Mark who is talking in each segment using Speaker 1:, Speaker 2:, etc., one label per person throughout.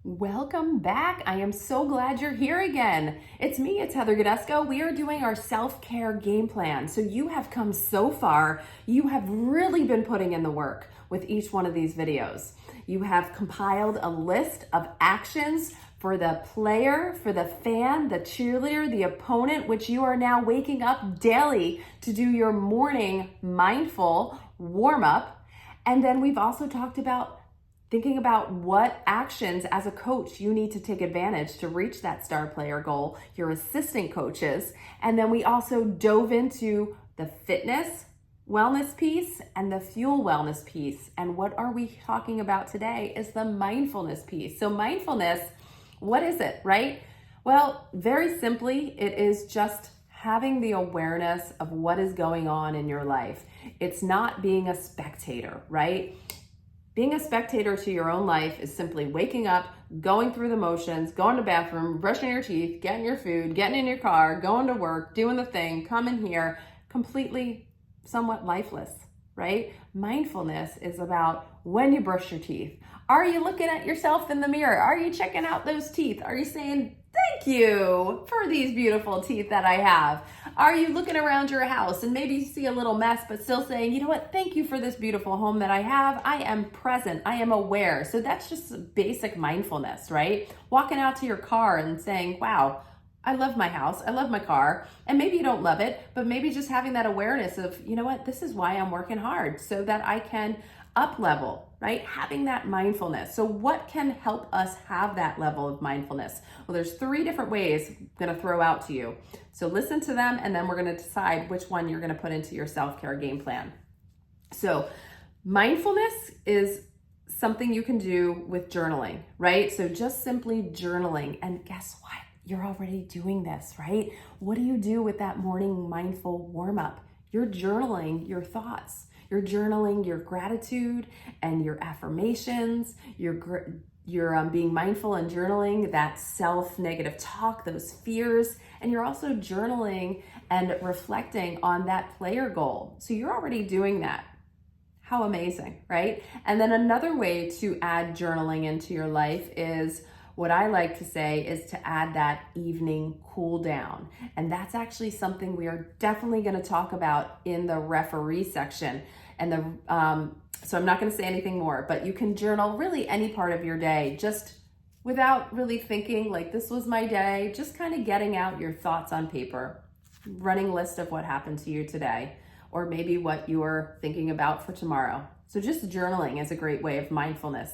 Speaker 1: Welcome back. I am so glad you're here again. It's me, it's Heather Godesco. We are doing our self-care game plan. So you have come so far. You have really been putting in the work with each one of these videos. You have compiled a list of actions for the player, for the fan, the cheerleader, the opponent, which you are now waking up daily to do your morning mindful warm-up. And then we've also talked about thinking about what actions as a coach you need to take advantage to reach that star player goal, your assistant coaches. And then we also dove into the fitness wellness piece and the fuel wellness piece. And what are we talking about today is the mindfulness piece. So mindfulness, what is it, right? Well, very simply, it is just having the awareness of what is going on in your life. It's not being a spectator, right? Being a spectator to your own life is simply waking up, going through the motions, going to the bathroom, brushing your teeth, getting your food, getting in your car, going to work, doing the thing, coming here, completely somewhat lifeless, right? Mindfulness is about when you brush your teeth. Are you looking at yourself in the mirror? Are you checking out those teeth? Are you saying, thank you for these beautiful teeth that I have? Are you looking around your house and maybe you see a little mess, but still saying, you know what, thank you for this beautiful home that I have. I am present, I am aware. So that's just basic mindfulness, right? Walking out to your car and saying, wow, I love my house, I love my car. And maybe you don't love it, but maybe just having that awareness of, you know what, this is why I'm working hard so that I can up level, right? Having that mindfulness. So what can help us have that level of mindfulness? Well, there's 3 different ways I'm gonna throw out to you. So listen to them, and then we're gonna decide which one you're gonna put into your self-care game plan. So mindfulness is something you can do with journaling, right? So just simply journaling, and guess what? You're already doing this, right? What do you do with that morning mindful warm-up? You're journaling your thoughts. You're journaling your gratitude and your affirmations. You're being mindful and journaling that self-negative talk, those fears, and you're also journaling and reflecting on that player goal. So you're already doing that. How amazing, right? And then another way to add journaling into your life is what I like to say is to add that evening cool down. And that's actually something we are definitely going to talk about in the referee section. And so I'm not going to say anything more, but you can journal really any part of your day, just without really thinking like this was my day, just kind of getting out your thoughts on paper, running a list of what happened to you today, or maybe what you're thinking about for tomorrow. So just journaling is a great way of mindfulness.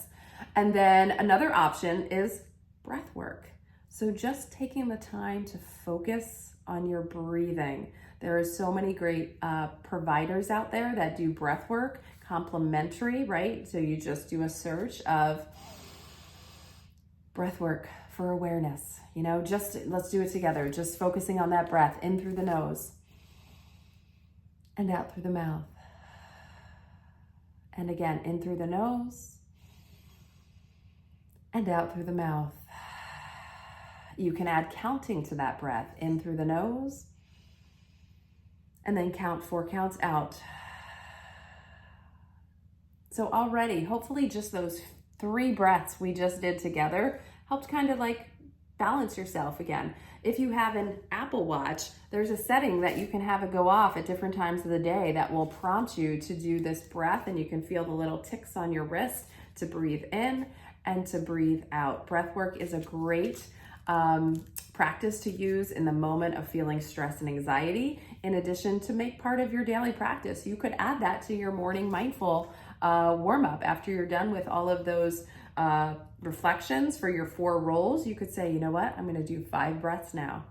Speaker 1: And then another option is breath work. So just taking the time to focus on your breathing. There are so many great providers out there that do breath work, complimentary, right? So you just do a search of breath work for awareness. You know, just let's do it together. Just focusing on that breath in through the nose and out through the mouth. And again, in through the nose and out through the mouth. You can add counting to that breath, in through the nose, and then count 4 counts out. So already, hopefully just those 3 breaths we just did together helped kind of like balance yourself again. If you have an Apple Watch, there's a setting that you can have it go off at different times of the day that will prompt you to do this breath, and you can feel the little ticks on your wrist to breathe in and to breathe out. Breath work is a great practice to use in the moment of feeling stress and anxiety, in addition to make part of your daily practice. You could add that to your morning mindful warm-up. After you're done with all of those reflections for your 4 roles, you could say, you know what, I'm gonna do 5 breaths now.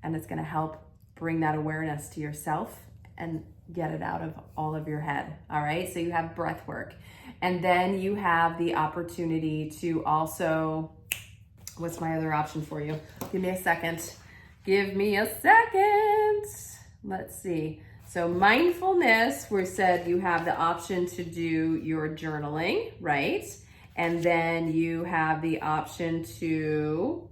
Speaker 1: And it's gonna help bring that awareness to yourself and get it out of all of your head, all right? So you have breath work. And then you have the opportunity to also, what's my other option for you? Give me a second. Give me a second. Let's see. So mindfulness, we said you have the option to do your journaling, right? And then you have the option to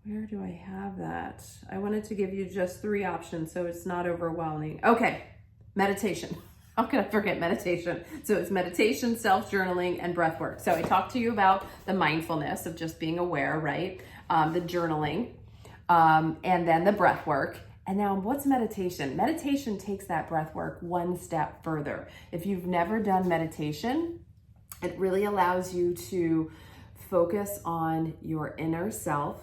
Speaker 1: where do I have that? I wanted to give you just 3 options so it's not overwhelming. Okay, meditation. How can I forget meditation? So it's meditation, self-journaling, and breath work. So I talked to you about the mindfulness of just being aware, right? The journaling, and then the breath work. And now what's meditation? Meditation takes that breath work one step further. If you've never done meditation, it really allows you to focus on your inner self,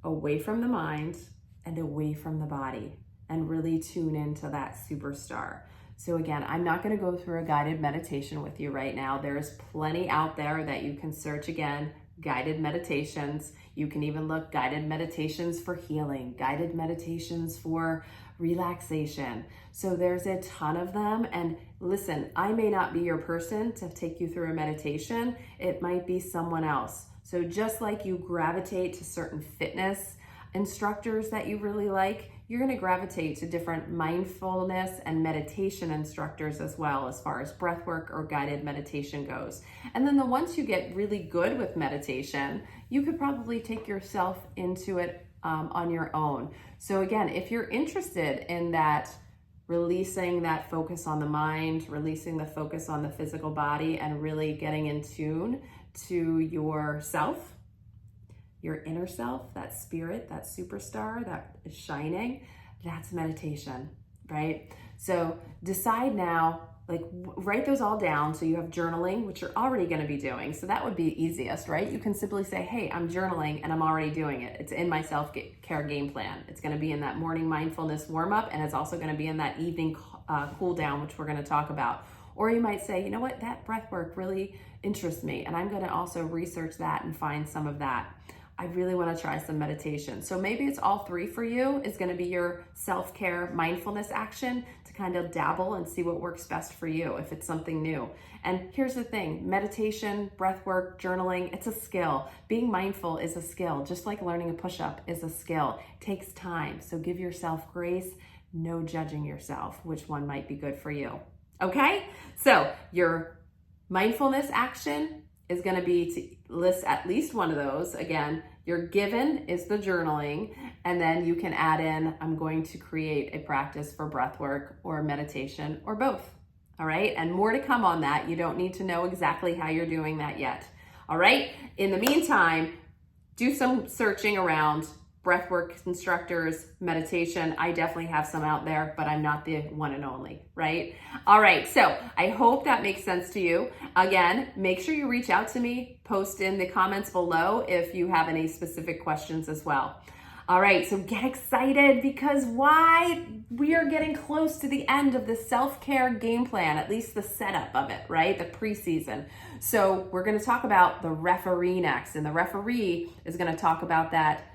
Speaker 1: away from the mind and away from the body, and really tune into that superstar. So again, I'm not going to go through a guided meditation with you right now. There's plenty out there that you can search. Again, guided meditations. You can even look guided meditations for healing, guided meditations for relaxation. So there's a ton of them. And listen, I may not be your person to take you through a meditation. It might be someone else. So just like you gravitate to certain fitness instructors that you really like, you're going to gravitate to different mindfulness and meditation instructors as well, as far as breath work or guided meditation goes. And then once you get really good with meditation, you could probably take yourself into it on your own. So again, if you're interested in that, releasing that focus on the mind, releasing the focus on the physical body, and really getting in tune to yourself, your inner self, that spirit, that superstar that is shining, that's meditation, right? So decide now, like write those all down. So you have journaling, which you're already going to be doing. So that would be easiest, right? You can simply say, hey, I'm journaling and I'm already doing it. It's in my self-care game plan. It's going to be in that morning mindfulness warm-up, and it's also going to be in that evening cool down, which we're going to talk about. Or you might say, you know what, that breath work really interests me, and I'm going to also research that and find some of that. I really want to try some meditation. So maybe it's all three for you. It's going to be your self-care mindfulness action to kind of dabble and see what works best for you if it's something new. And here's the thing, meditation, breath work, journaling, it's a skill. Being mindful is a skill, just like learning a push-up is a skill. It takes time. So give yourself grace, no judging yourself, which one might be good for you. Okay? So your mindfulness action is going to be to list at least one of those. Again, your given is the journaling, and then you can add in, I'm going to create a practice for breath work or meditation or both. All right. And more to come on that. You don't need to know exactly how you're doing that yet. All right. In the meantime, do some searching around breathwork instructors, meditation. I definitely have some out there, but I'm not the one and only, right? All right, so I hope that makes sense to you. Again, make sure you reach out to me, post in the comments below if you have any specific questions as well. All right, so get excited, because why? We are getting close to the end of the self-care game plan, at least the setup of it, right? The preseason. So we're gonna talk about the referee next, and the referee is gonna talk about that.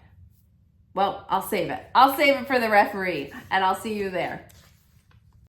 Speaker 1: Well, I'll save it. I'll save it for the referee, and I'll see you there.